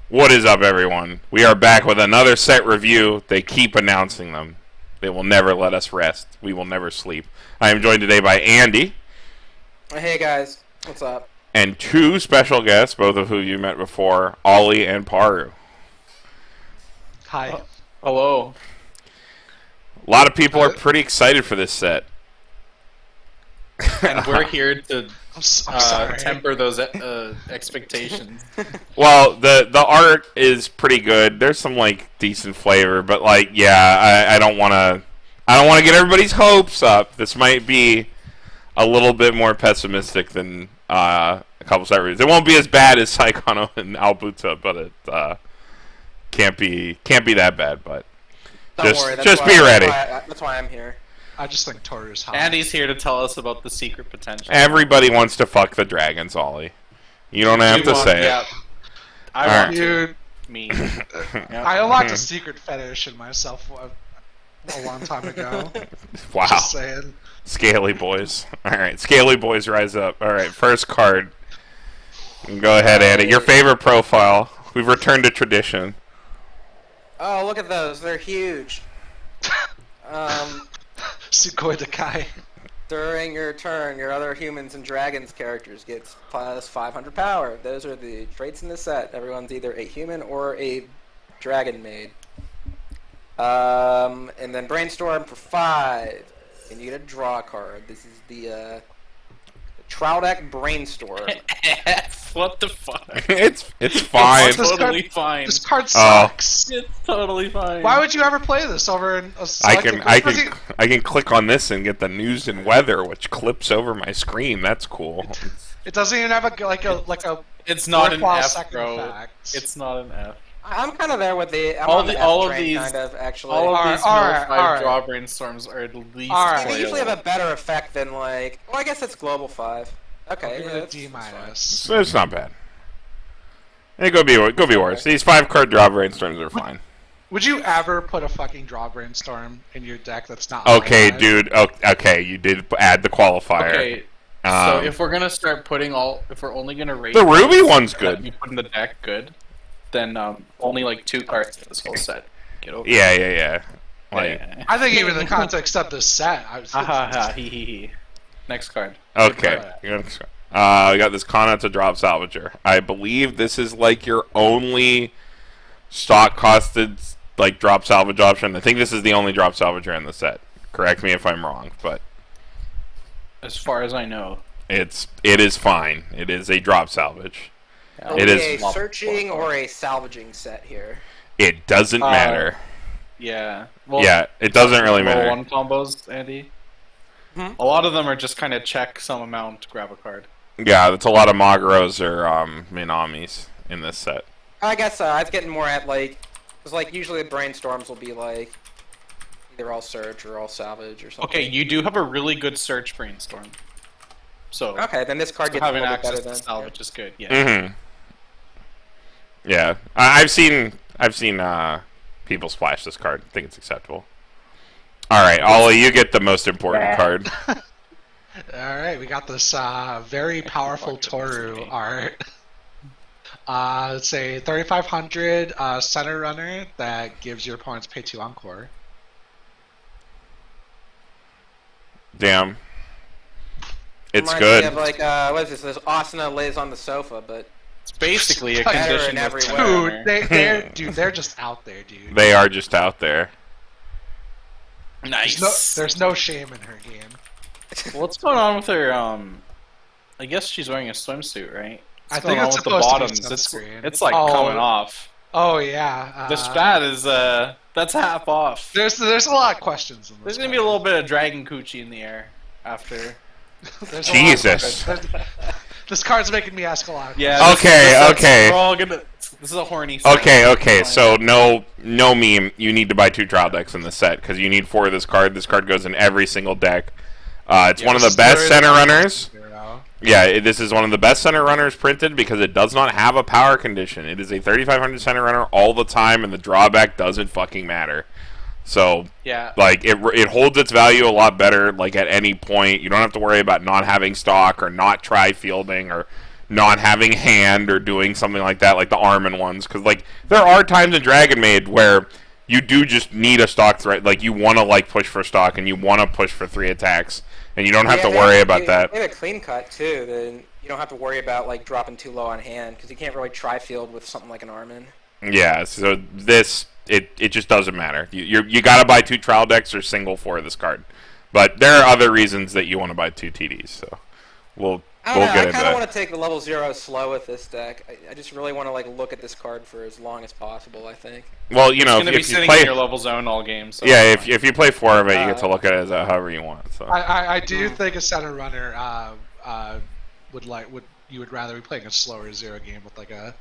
What is up, everyone? We are back with another set review. They keep announcing them. They will never let us rest. We will never sleep. I am joined today by Andy. Hey guys, what's up? And two special guests, both of who you met before, Ollie and Paru. Hi. Hello. A lot of people are pretty excited for this set. And we're here to I'm sorry. temper those expectations. Well, the art is pretty good. There's some like decent flavor, but like, yeah, I don't want to get everybody's hopes up. This might be a little bit more pessimistic than a couple set reviews. It won't be as bad as Saikano and Albuta, but it can't be that bad. But Don't worry, just be ready. That's why I'm here. I just think Toru's hot. Andy's here to tell us about the secret potential. Everybody wants to fuck the dragons, Ollie. You don't have to say it. I Alright. want Dude, me. I unlocked a secret fetish in myself a long time ago. Wow. Just saying. Scaly boys. Alright, Scaly boys rise up. Alright, first card. Go ahead, Andy. Your favorite profile. We've returned to tradition. Oh, look at those. They're huge. Sukoi Dakai. During your turn, your other humans and dragons characters gets plus 500 power. Those are the traits in the set. Everyone's either a human or a dragon maid. And then Brainstorm for 5. And you get a draw card. This is the Troutdeck Brainstorm. What the fuck? It's fine. It's This totally card- fine. This card sucks. It's totally fine. Why would you ever play this over in a I selected can click on this and get the news and weather, which clips over my screen. That's cool. It doesn't even have a It's not an worthwhile F, second bro. fact. It's not an F. I'm kind of there with the I'm All on the- the all F of train, these- kind of actually. All of Alright, these middle alright, 5 alright. draw brainstorms are at least Alright. They usually have playable. a better effect than like. Well, I guess it's global 5. Okay, I'll give yeah, it a that's D fine. minus. So it's not bad. It could be worse. These 5 card draw brainstorms are fine. Would you ever put a fucking draw brainstorm in your deck that's not Okay, highlighted? dude. Okay, you did add the qualifier. Okay, so Um, if we're gonna start putting if we're only gonna rate The Ruby cards one's that good. we put in the deck good, then only like 2 cards in this whole set. Get over. Yeah. Like, I think even in the context of this set, I was. Ha ha ha he he. Next card. okay. We got this Kana to drop Salvager. I believe this is like your only stock costed like drop salvage option. I think this is the only drop salvager in the set. Correct me if I'm wrong, but As far as I know. it is fine. It is a drop salvage. It'll It be is- a searching or a salvaging set here. It doesn't matter. Yeah. Well, Yeah, it doesn't really level matter. 1 combos, Andy. Hmm? A lot of them are just kind of check some amount, grab a card. Yeah, that's a lot of Magaros or Minamis in this set. I guess I was getting more at like, because like usually the brainstorms will be like either all search or all salvage or something. Okay, you do have a really good search brainstorm. So Okay, then this card so gets a having little bit access better to than. salvage is good. Yeah. Mm-hmm. Yeah, I've seen people splash this card. I think it's acceptable. All right, Ollie, you get the most important card. Alright, we got this very powerful Toru art. It's a 3500 center runner that gives your opponents pay 2 encore. Damn, it's Reminds good. Me of like what is this? This Asuna lays on the sofa, but It's basically a Better condition in of every turn. Dude, they're just out there, dude. They are just out there. Nice. There's no shame in her game. What's going on with her? I guess she's wearing a swimsuit, right? I What's think going on it's with the supposed to be bottoms? sunscreen. It's like Oh. coming off. Oh yeah. This bat is that's half off. There's a lot of questions in this. There's gonna be a little bit of dragon coochie in the air after. There's a lot of Jesus. questions. This card's making me ask a lot. Of Yeah. Okay. We're all gonna. This is a horny. set. Okay. So no meme. You need to buy 2 trial decks in the set because you need 4 of this card. This card goes in every single deck. It's one of the best center runners. Yeah, this is one of the best center runners printed because it does not have a power condition. It is a 3500 center runner all the time, and the drawback doesn't fucking matter. So, Yeah. like, it holds its value a lot better, like, at any point. You don't have to worry about not having stock or not tri-fielding or not having hand or doing something like that, like the Armin ones. Because like there are times in Dragonmaid where you do just need a stock threat. Like you want to like push for stock and you want to push for 3 attacks, and you don't have to worry about that. If you have a clean cut too, then you don't have to worry about like dropping too low on hand because you can't really tri-field with something like an Armin. Yeah, so this it just doesn't matter. You got to buy 2 trial decks or single for this card, but there are other reasons that you want to buy 2 TDs. So we'll get into I kind that. of want to take the level 0 slow with this deck. I just really want to like look at this card for as long as possible. I think. Well, you know, It's going to be if you sitting play in your level zone all game. So yeah, if you play 4 of it, you get to look at it as however you want. So I do think a center runner you would rather be playing a slower 0 game with like a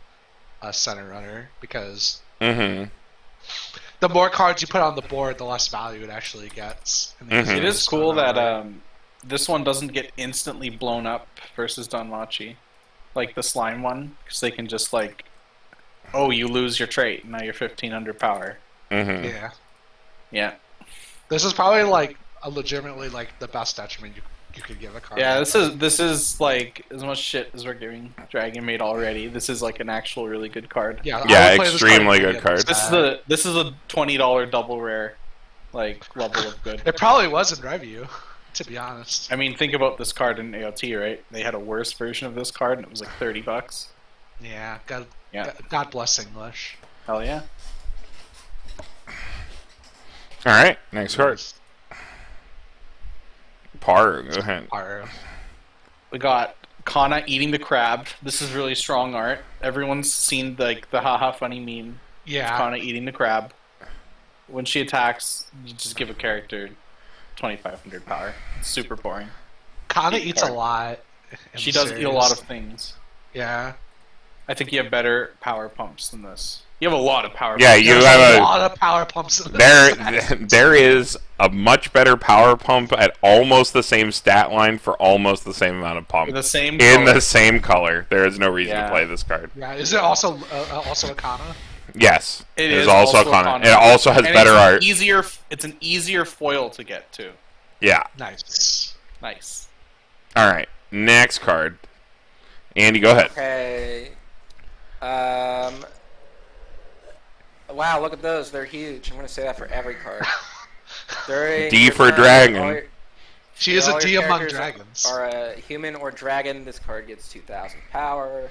center runner because the more cards you put on the board, the less value it actually gets. It is cool that this one doesn't get instantly blown up versus Danmachi, like the slime one, because they can just like, oh, you lose your trait, now you're 1500 power. Yeah. Yeah. This is probably like a legitimately like the best detriment you could give a card. Yeah, this is like as much shit as we're giving Dragonmaid already. This is like an actual really good card. Yeah, extremely good card. This is a $20 double rare, like level of good. It probably was in review, to be honest. I mean, think about this card in AOT, right? They had a worse version of this card, and it was like $30. Yeah, God bless English. Hell yeah. all right, next card. Paru, go ahead. Paru. We got Kana eating the crab. This is really strong art. Everyone's seen like the haha funny meme. Yeah. Of Kana eating the crab. When she attacks, you just give a character 2500 power. It's super boring. Kana eats a lot. She does eat a lot of things. Yeah. I think you have better power pumps than this. You have a lot of power. Yeah, pumps. you There's have a lot of power pumps. there is a much better power pump at almost the same stat line for almost the same amount of pump. The same in color. the same color. There is no reason to play this card. Yeah. Is it also a Kana? Yes, It is is also also Kana. Kana. It also has And better art. It's an easier foil to get too. Yeah. Nice. Nice. All right. Next card. Andy, go ahead. Okay. Wow, look at those. They're huge. I'm going to say that for every card. D for dragon. She is a all D your among characters dragons. Are a human or dragon. This card gets 2,000 power.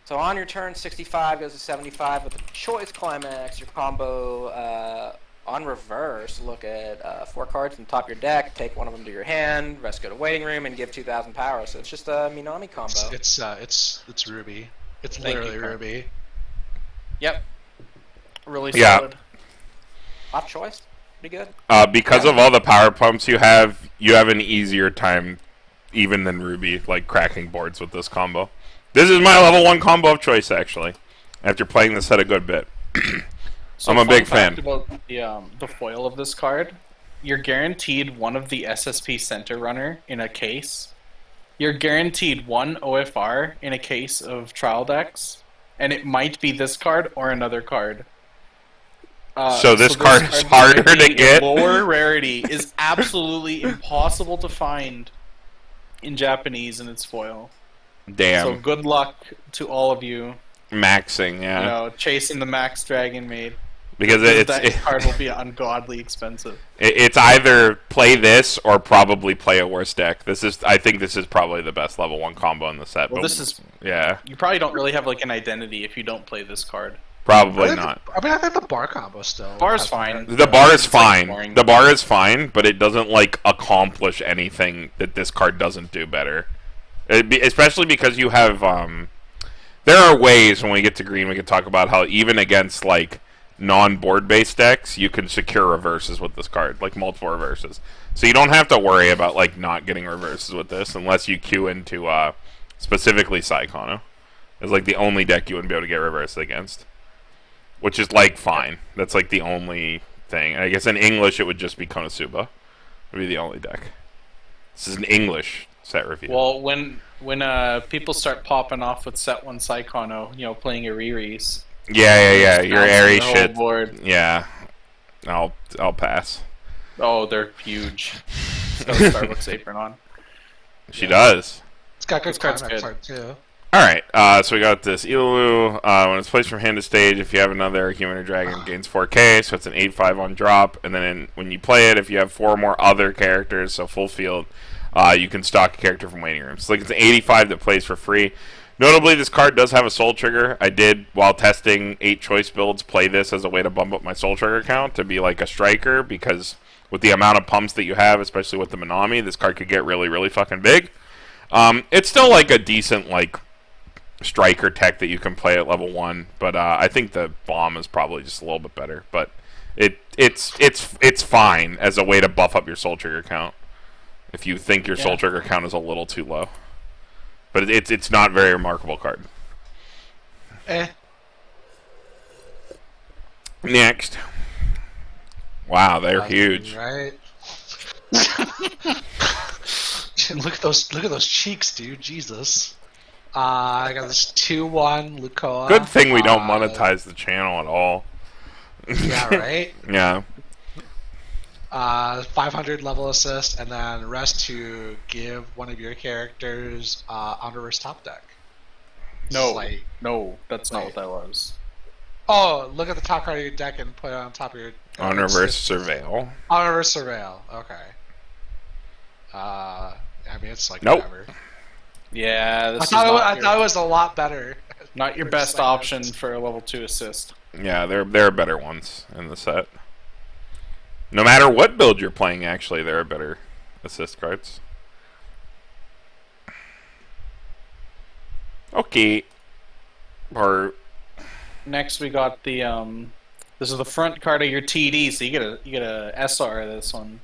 So on your turn, 65 goes to 75 with the choice climax. Your combo on reverse. Look at 4 cards from the top of your deck. Take one of them to your hand. Rest go to waiting room and give 2,000 power. So it's just a Minami combo. It's Ruby. It's literally Ruby. Yep. Really Yeah. solid. Off choice. Pretty good. Because of all the power pumps you have an easier time even than Ruby, like cracking boards with this combo. This is my level 1 combo of choice, actually, after playing this set a good bit. So I'm a big fun fact fan. about the foil of this card. You're guaranteed one of the SSP center runner in a case. You're guaranteed 1 OFR in a case of trial decks, and it might be this card or another card. So this card is harder to get? Lower rarity is absolutely impossible to find in Japanese in its foil. Damn. So good luck to all of you. Maxing, yeah. You know, chasing the Max Dragonmaid. Because that card will be ungodly expensive. It's either play this or probably play a worse deck. I think this is probably the best level 1 combo in the set. Well, but this is. Yeah. You probably don't really have like an identity if you don't play this card. Probably not. I think the bar combo still. Bar's fine. The bar is It's, like, fine. boring. The bar is fine, but it doesn't like accomplish anything that this card doesn't do better. Especially because you have there are ways when we get to green we can talk about how even against like non-board based decks you can secure reverses with this card, like multiple reverses. So you don't have to worry about like not getting reverses with this unless you queue into specifically Saikano. It's like the only deck you wouldn't be able to get reversed against. Which is like fine. That's like the only thing. I guess in English it would just be Konosuba. Would be the only deck. This is an English set review. Well, when people start popping off with set 1 Saikano, you know, playing a Riri's. Yeah. Your airy shit. Board. Yeah. I'll pass. Oh, they're huge. She's got a Starbucks apron on. She does. got good This card's climax good. art too. Alright, so we got this Ilalu. When it's placed from hand to stage, if you have another human or dragon, it gains 4k, so it's an 8/5 on drop. And then when you play it, if you have 4 more other characters, so full field, you can stock a character from waiting rooms. So like it's an 85 that plays for free. Notably, this card does have a soul trigger. I did, while testing 8 choice builds, play this as a way to bump up my soul trigger count to be like a striker, because with the amount of pumps that you have, especially with the Minami, this card could get really, really fucking big. It's still like a decent like striker tech that you can play at level 1, but I think the bomb is probably just a little bit better. But it's fine as a way to buff up your soul trigger count if you think your soul trigger count is a little too low. But it's not a very remarkable card. Next. Wow, they're huge. Right. look at those cheeks, dude. Jesus. I got this 2/1 Lukoa. Good thing we don't monetize the channel at all. Yeah, right? Yeah. 500 level assist, and then rest to give one of your characters on reverse top deck. No, that's not what that was. Oh, look at the top card of your deck and put it on top of your... On reverse surveil. On reverse surveil, okay. I mean, it's like Nope. whatever. Yeah, I thought it was a lot better. Not your best option for a level 2 assist. Yeah, there are better ones in the set. No matter what build you're playing, actually, there are better assist cards. Okay. Next, we got the this is the front card of your TD, so you get a SR of this one.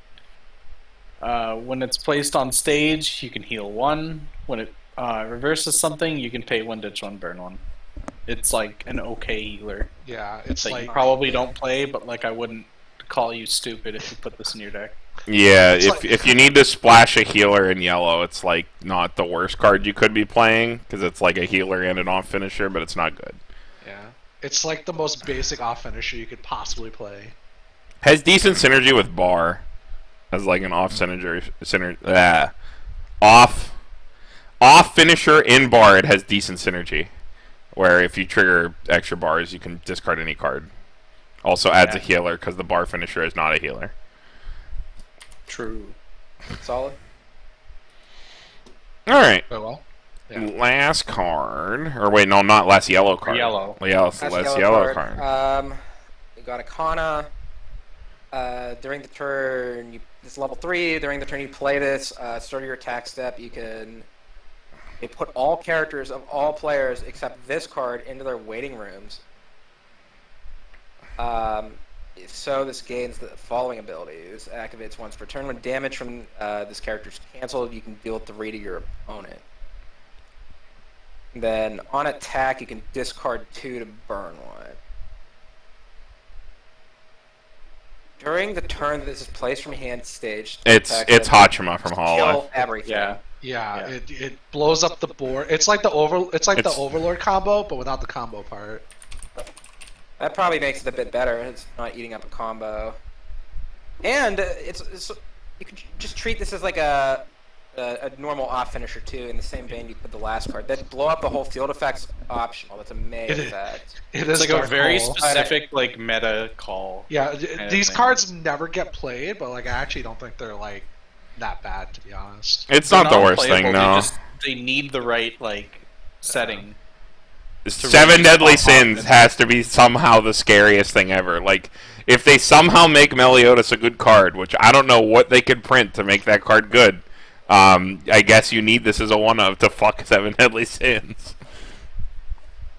When it's placed on stage, you can heal 1. When it reverses something, you can pay 1, ditch 1, burn 1. It's like an okay healer. Yeah, it's that like... you probably don't play, but like I wouldn't call you stupid if you put this in your deck. Yeah, if you need to splash a healer in yellow, it's like not the worst card you could be playing, because it's like a healer and an off finisher, but it's not good. Yeah, it's like the most basic off finisher you could possibly play. Has decent synergy with bar as like an off off finisher in bar. It has decent synergy, where if you trigger extra bars, you can discard any card. Also adds a healer because the bar finisher is not a healer. True. Solid. All right. Oh well. Yeah. Last card, or wait, no, not last yellow card. Yellow. Yeah, it's the last yellow card. You got a Kana. During the turn, it's level 3. During the turn you play this, start your attack step. You put all characters of all players except this card into their waiting rooms. So this gains the following abilities. Activates once per turn. When damage from this character is cancelled, you can deal 3 to your opponent. Then on attack, you can discard 2 to burn 1. During the turn that this is placed from hand to stage, It's Hachima from Hollow. Kill everything. Yeah, it blows up the board. It's like the the Overlord combo, but without the combo part. That probably makes it a bit better. It's not eating up a combo, and it's you can just treat this as like a normal off finisher too. In the same vein you put the last card. That blow up the whole field effect's optional. That's a Maid effect. It's like a very specific like meta call. Yeah, these cards never get played, but like I actually don't think they're like that bad, to be honest. It's not the worst thing, no. They need the right like setting. 7 Deadly Sins has to be somehow the scariest thing ever. Like, if they somehow make Meliodas a good card, which I don't know what they could print to make that card good, I guess you need this as a one-of to fuck 7 Deadly Sins.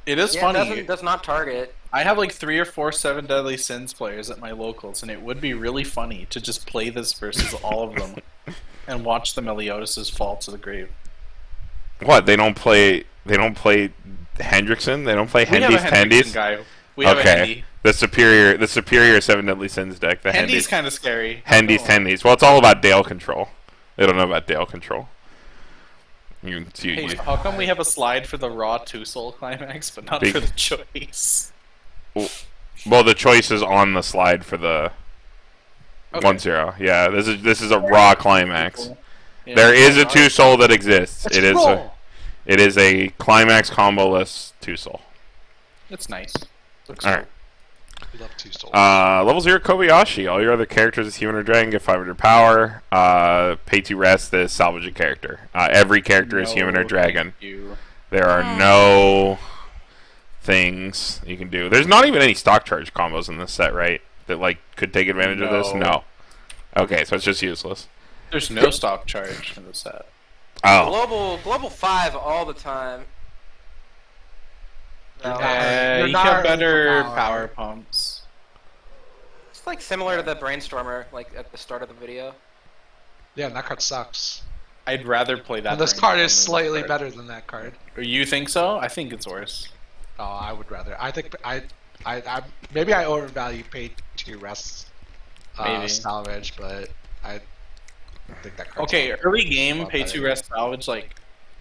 It is funny. It does not target. I have like 3 or 4 7 Deadly Sins players at my locals, and it would be really funny to just play this versus all of them and watch the Meliodas fall to the grave. What? They don't play Hendrickson? They don't play Hendy's Tendies? We have a Hendy. The superior 7 Deadly Sins deck. The Hendy's kind of scary. Hendy's Tendies. Well, it's all about Dale control. They don't know about Dale control. How come we have a slide for the raw 2-soul climax, but not for the choice? Well, the choice is on the slide for the 1-0. Yeah, this is a raw climax. Yeah, there is a 2-soul that exists. It is a Climax combo-less 2-soul. It's nice. Looks Alright. We love 2 souls. Level 0 Kobayashi. All your other characters as human or dragon get 500 power. Pay to rest this salvage a character. Every character is human or dragon. There are no things you can do. There's not even any stock charge combos in this set, right? That like could take advantage of this? No. Okay, so it's just useless. There's no stock charge in the set. Oh. Global 5 all the time. No. You're You not have better power. power pumps. It's like similar to the Brainstormer, like at the start of the video. Yeah, and that card sucks. I'd rather play that. And this than card that is slightly card. better than that card. You think so? I think it's worse. Oh, I would rather. I think I maybe I overvalue pay to rest Maybe. salvage, but I think that card. Okay, early game lot pay better. to rest salvage like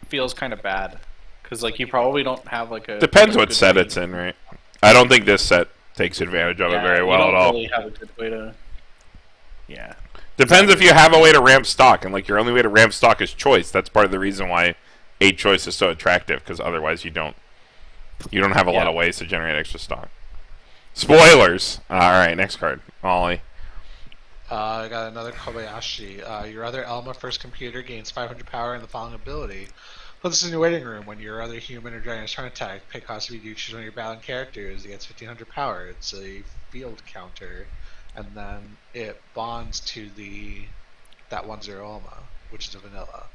feels kind of bad because like you probably don't have like a. Depends a what good set way- it's in, right? I don't think this set takes advantage of it very you well don't at all. Really have a good way to. Yeah. Depends if you have a way to ramp stock, and like your only way to ramp stock is choice. That's part of the reason why 8 choice is so attractive, because otherwise you don't have a lot of ways to generate extra stock. Spoilers. All right, next card, Ollie. I got another Kobayashi. Your other Elma first computer gains 500 power and the following ability. Put this in your waiting room when your other human or dragon is trying to attack. Pay cost if you choose one of your battling characters. It gets 1500 power. It's a field counter, and then it bonds to that 1/0 Elma, which is a vanilla.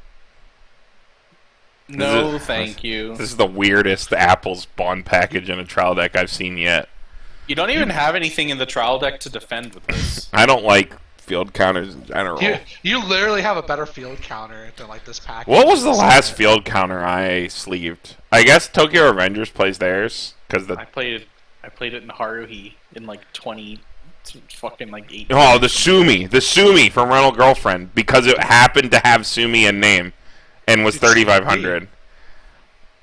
No, This is- thank you. This is the weirdest Apple's bond package in a trial deck I've seen yet. You don't even have anything in the trial deck to defend with this. I don't like field counters in general. You literally have a better field counter than like this package. What was the last field counter I sleeved? I guess Tokyo Revengers plays theirs because I played it in Haruhi in like 20, fucking like 8. the Sumi from Rental Girlfriend, because it happened to have Sumi in name and was It's 3,500.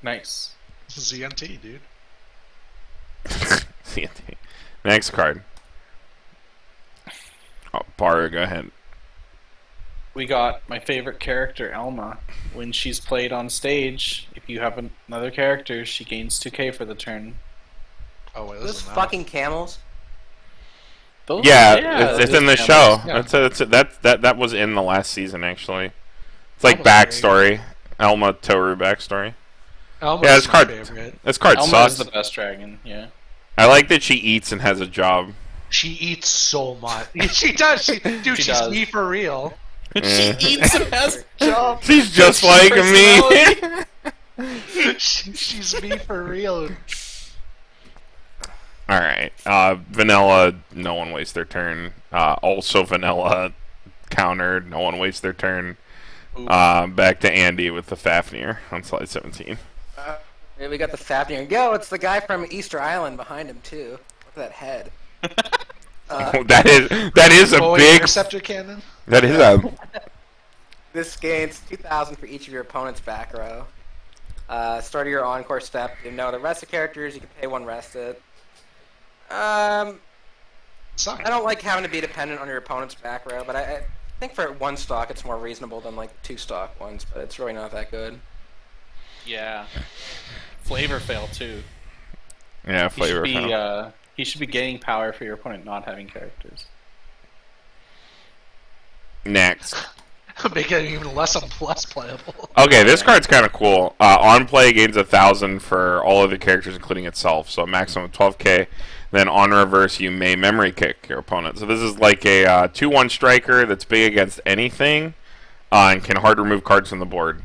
Nice. This is ZNT, dude. CNT. Next card. Oh, Paru, go ahead. We got my favorite character, Elma. When she's played on stage, if you have another character, she gains 2k for the turn. Oh wait, this Those is enough. fucking camels. Those, Yeah, it's in the those show. camels, That was in the last season, actually. It's like Elma's backstory. Elma Toru backstory. Elma's Yeah, this my card- favorite. This card Elma sucks. is the best dragon, yeah. I like that she eats and has a job. She eats so much. She does. Dude, She she's does. me for real. She eats and has a job. She's just like me. She's me for real. Alright. Vanilla, no one wastes their turn. Also vanilla countered, no one wastes their turn. Back to Andy with the Fafnir on slide 17. Yeah, we got the Fafnir. Yo, it's the guy from Easter Island behind him too. Look at that head. that is a Oh, big. interceptor cannon. That is a. This gains 2,000 for each of your opponent's back row. Start of your encore step. You know the rest of characters. You can pay 1 rested. Suck. I don't like having to be dependent on your opponent's back row, but I think for 1 stock it's more reasonable than like 2 stock ones, but it's really not that good. Yeah. Flavor fail too. Yeah, flavor. He should be gaining power for your opponent not having characters. Next. Make it even less playable. Okay, this card's kind of cool. On play, gains 1,000 for all other characters, including itself. So a maximum of 12k. Then on reverse, you may memory kick your opponent. So this is like a 2/1 striker that's big against anything, and can hard remove cards from the board.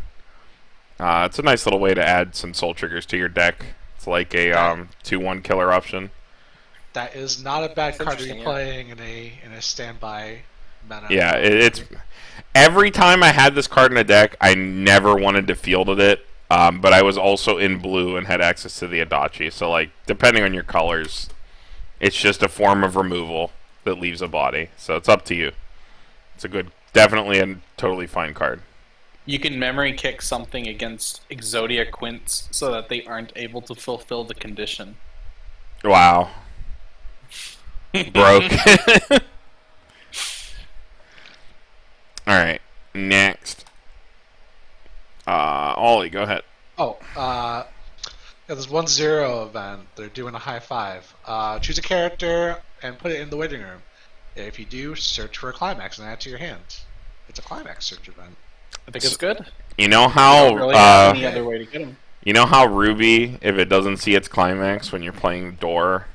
It's a nice little way to add some soul triggers to your deck. It's like a 2/1 killer option. That is not a bad That's card to be interesting, yeah. playing in a standby meta. Yeah, it's every time I had this card in a deck, I never wanted to fielded it. But I was also in blue and had access to the Adachi. So like, depending on your colors, it's just a form of removal that leaves a body. So it's up to you. It's a good, definitely a totally fine card. You can memory kick something against Exodia Quints so that they aren't able to fulfill the condition. Wow. Broke. Alright, next. Ollie, go ahead. Oh, yeah, there's 1-0 event. They're doing a high five. Choose a character and put it in the waiting room. If you do, search for a climax and add it to your hand. It's a climax search event. I think it's good. You know I how don't really have any other way to get them. you know how Ruby, if it doesn't see its climax when you're playing Door,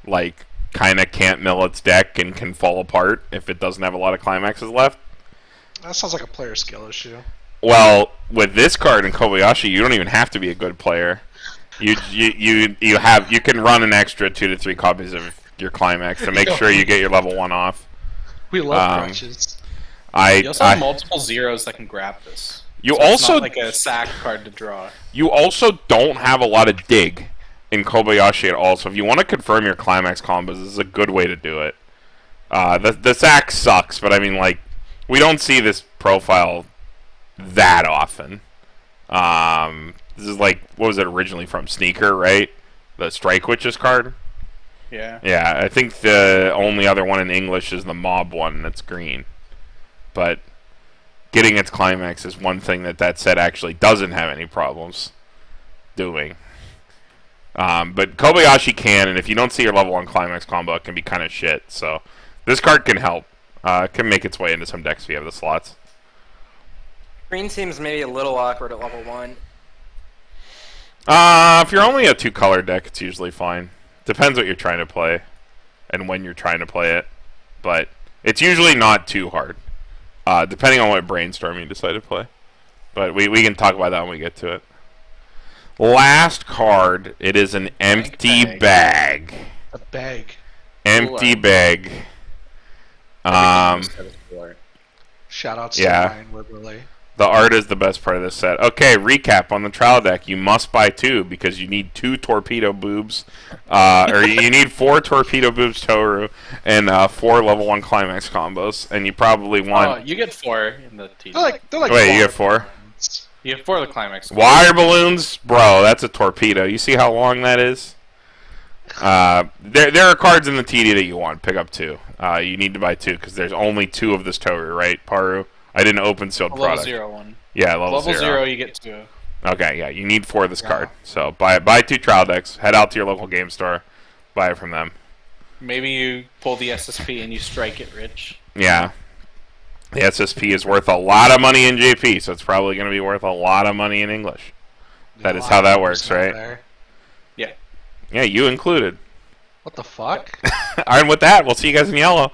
like kind of can't mill its deck and can fall apart if it doesn't have a lot of climaxes left. That sounds like a player skill issue. Well, with this card in Kobayashi, you don't even have to be a good player. You can run an extra 2 to 3 copies of your climax to make sure you get your level 1 off. We love crutches. You also have multiple zeros that can grab this. You So it's also not like a sack card to draw. You also don't have a lot of dig in Kobayashi at all. So if you want to confirm your climax combos, this is a good way to do it. The sack sucks, but I mean, like, we don't see this profile that often. This is like, what was it originally from? Sneaker, right? The Strike Witches card? Yeah. Yeah, I think the only other one in English is the Mob one that's green. But getting its climax is one thing that set actually doesn't have any problems doing. But Kobayashi can, and if you don't see your level 1 climax combo, it can be kind of shit. So this card can help. It can make its way into some decks if you have the slots. Green seems maybe a little awkward at level 1. If you're only a 2-color deck, it's usually fine. Depends what you're trying to play and when you're trying to play it. But it's usually not too hard. Depending on what Brainstorm you decide to play. But we can talk about that when we get to it. Last card, it is an empty bag. A bag. Empty bag. Shout out to Yeah. Ryan Wibberley. The art is the best part of this set. Okay, recap on the trial deck. You must buy 2 because you need 2 torpedo boobs, or you need 4 torpedo boobs Toru and 4 level 1 climax combos, and you probably want. You get 4 in the TD. They're like Wait, you water get 4? balloons. You have 4 of the climax. Wire balloons, bro. That's a torpedo. You see how long that is? There are cards in the TD that you want. Pick up 2. You need to buy 2 because there's only 2 of this Toru, right, Paru? I didn't open sealed Level product. 0 one. Yeah, level 0 you get 2. Okay, yeah, you need 4 of this card. So buy 2 trial decks. Head out to your local game store, buy it from them. Maybe you pull the SSP and you strike it rich. Yeah, the SSP is worth a lot of money in JP, so it's probably going to be worth a lot of money in English. That is how that works, right? There. Yeah. Yeah, you included. What the fuck? Alright, with that, we'll see you guys in yellow.